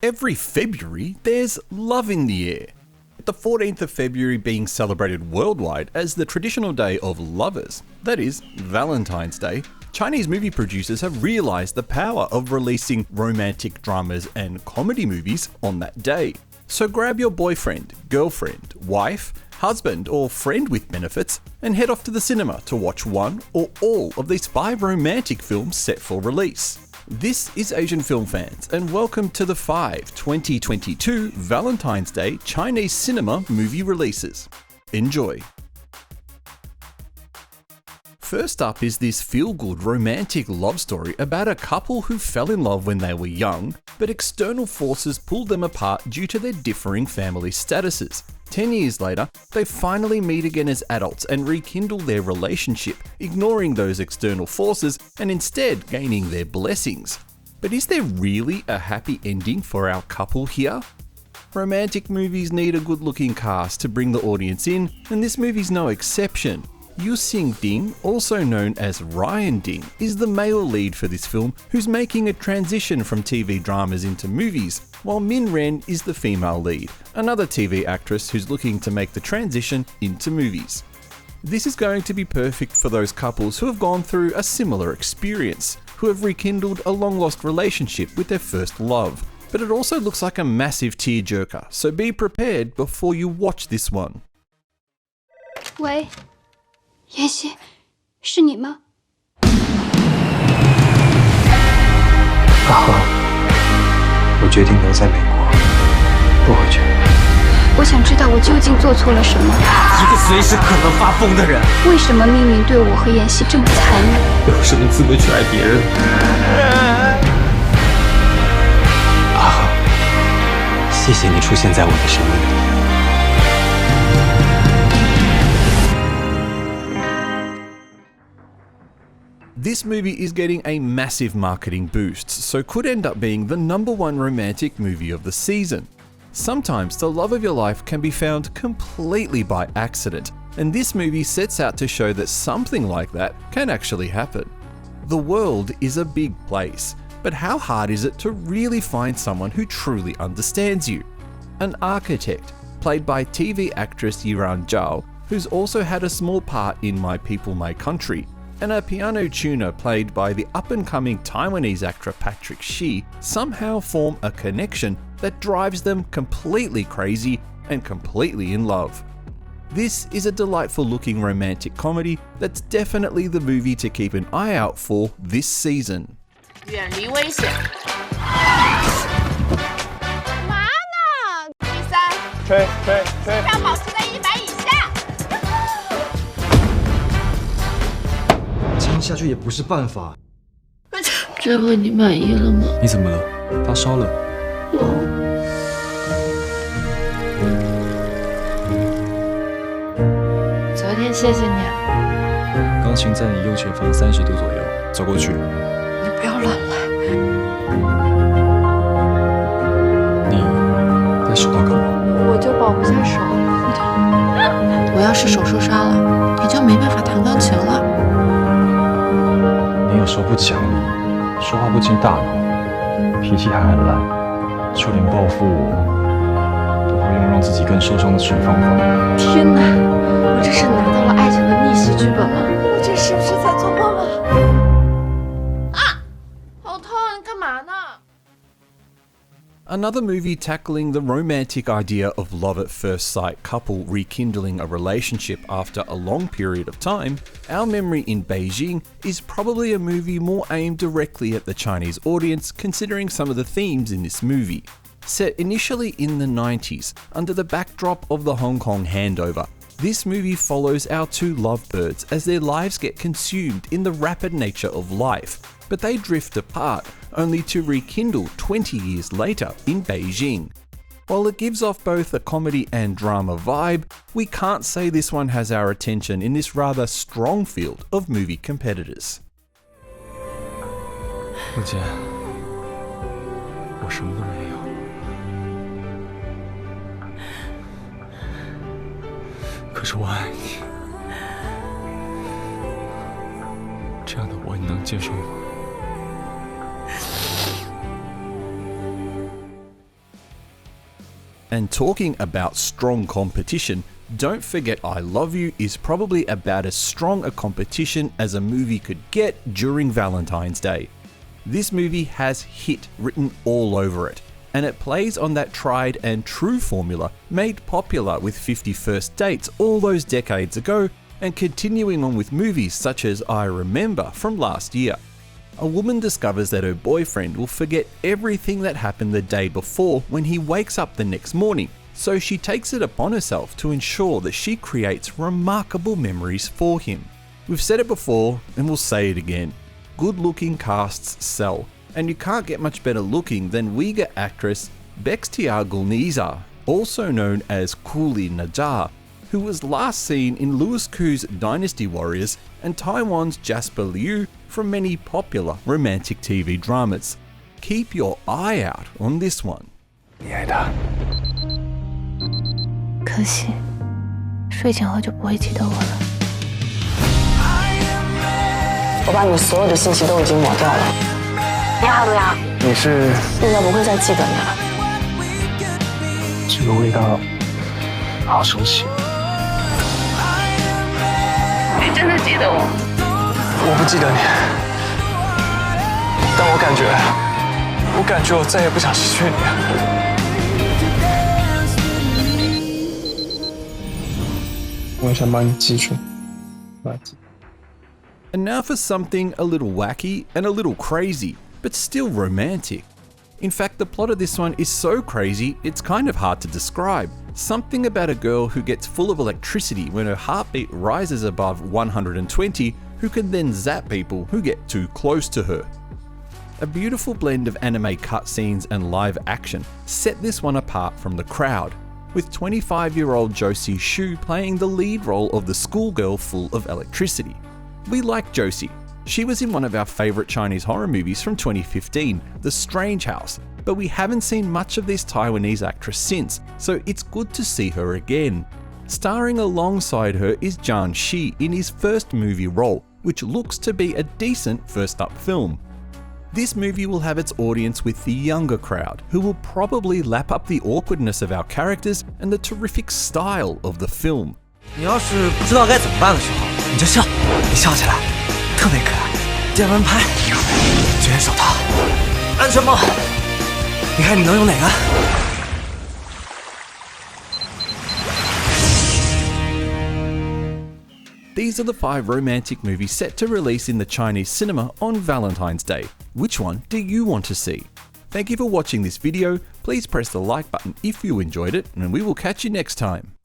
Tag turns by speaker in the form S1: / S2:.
S1: Every February, there's love in the air. The 14th of February being celebrated worldwide as the traditional day of lovers, that is, Valentine's Day, Chinese movie producers have realised the power of releasing romantic dramas and comedy movies on that day. So grab your boyfriend, girlfriend, wife, husband or friend with benefits and head off to the cinema to watch one or all of these 5 romantic films set for release. This is Asian Film Fans, and welcome to the 5 2022 Valentine's Day Chinese cinema movie releases. Enjoy! First up is this feel-good romantic love story about a couple who fell in love when they were young, but external forces pulled them apart due to their differing family statuses. 10 years later, they finally meet again as adults and rekindle their relationship, ignoring those external forces and instead gaining their blessings. But is there really a happy ending for our couple here? Romantic movies need a good-looking cast to bring the audience in, and this movie's no exception. Yu Xing Ding, also known as Ryan Ding, is the male lead for this film, who's making a transition from TV dramas into movies, while Min Ren is the female lead, another TV actress who's looking to make the transition into movies. This is going to be perfect for those couples who have gone through a similar experience, who have rekindled a long-lost relationship with their first love. But it also looks like a massive tearjerker, so be prepared before you watch this one.
S2: 喂，妍希，是你吗？
S3: 阿和，我决定留在美国，不回去。
S2: 我想知道我究竟做错了什么。
S4: 一个随时可能发疯的人。
S2: 为什么命运对我和妍希这么残忍？
S4: 有什么资格去爱别人？
S3: 阿和，谢谢你出现在我的生命里。
S1: This movie is getting a massive marketing boost, so could end up being the #1 romantic movie of the season. Sometimes the love of your life can be found completely by accident, and this movie sets out to show that something like that can actually happen. The world is a big place, but how hard is it to really find someone who truly understands you? An architect, played by TV actress Yiran Zhao, who's also had a small part in My People, My Country, and a piano tuner played by the up-and-coming Taiwanese actor Patrick Shi somehow form a connection that drives them completely crazy and completely in love. This is a delightful-looking romantic comedy that's definitely the movie to keep an eye out for this season.
S5: 远离危险。干嘛呢？第3，
S4: 吹，
S5: 心跳保持在100以下。
S6: 撑下去也不是办法。
S7: 这回你满意了吗？
S6: 你怎么了？发烧了？
S7: 昨天谢谢你啊。
S6: 钢琴在你右前方30度左右，走过去。
S7: 你不要乱来。
S6: 你戴手套干嘛？
S7: 我就保护下手。我要是手受伤了，你就没办法弹钢琴了。
S6: 你有时候不讲理，说话不经大脑，脾气还很烂，就连报复我，都会用让自己更受伤的蠢方法。
S7: 天哪，我这是拿到了爱情的逆袭剧本吗？我这是不是在做梦啊？啊，好痛！你干嘛呢？
S1: Another movie tackling the romantic idea of love at first sight couple rekindling a relationship after a long period of time, Our Memory in Beijing is probably a movie more aimed directly at the Chinese audience, considering some of the themes in this movie. Set initially in the 90s, under the backdrop of the Hong Kong handover, this movie follows our 2 lovebirds as their lives get consumed in the rapid nature of life, but they drift apart, only to rekindle 20 years later in Beijing. While it gives off both a comedy and drama vibe, we can't say this one has our attention in this rather strong field of movie competitors.
S6: 陆姐，我什么都没有，可是我爱你。这样的我，你能接受吗？
S1: And talking about strong competition, don't forget I Love You is probably about as strong a competition as a movie could get during Valentine's Day. This movie has hit written all over it, and it plays on that tried and true formula made popular with 50 First Dates all those decades ago, and continuing on with movies such as I Remember from last year. A woman discovers that her boyfriend will forget everything that happened the day before when he wakes up the next morning, so she takes it upon herself to ensure that she creates remarkable memories for him. We've said it before and we'll say it again. Good-looking casts sell, and you can't get much better looking than Uyghur actress Baxtiar Gulniza, also known as Kuli Najar, who was last seen in Louis Koo's Dynasty Warriors and Taiwan's Jasper Liu from many popular romantic TV dramas. Keep your eye out on this one.
S3: 你爱他。
S7: 可惜，睡前后就不会记得我了。
S8: 我把你所有的信息都已经抹掉了。你好，卢阳。
S3: 你是？
S8: 应该不会再记得你了。
S3: 这个味道好熟悉。
S8: 你真的记得我？
S3: 我不记得你，但我感觉我再也不想失去你。我想把你记住。
S1: And now for something a little wacky and a little crazy, but still romantic. In fact, the plot of this one is so crazy, it's kind of hard to describe. Something about a girl who gets full of electricity when her heartbeat rises above 120, who can then zap people who get too close to her. A beautiful blend of anime cutscenes and live action set this one apart from the crowd, with 25-year-old Josie Shu playing the lead role of the schoolgirl full of electricity. We like Josie. She was in one of our favourite Chinese horror movies from 2015, The Strange House, but we haven't seen much of this Taiwanese actress since, so it's good to see her again. Starring alongside her is Zhang Shi in his first movie role, which looks to be a decent first-up film. This movie will have its audience with the younger crowd, who will probably lap up the awkwardness of our characters and the terrific style of the film.
S4: 你要是不知道该怎么办的时候，你就笑，你笑起来特别可爱。电蚊拍、绝缘手套、安全帽，你看你能用哪个？
S1: These are the 5 romantic movies set to release in the Chinese cinema on Valentine's Day. Which one do you want to see? Thank you for watching this video. Please press the like button if you enjoyed it, and we will catch you next time.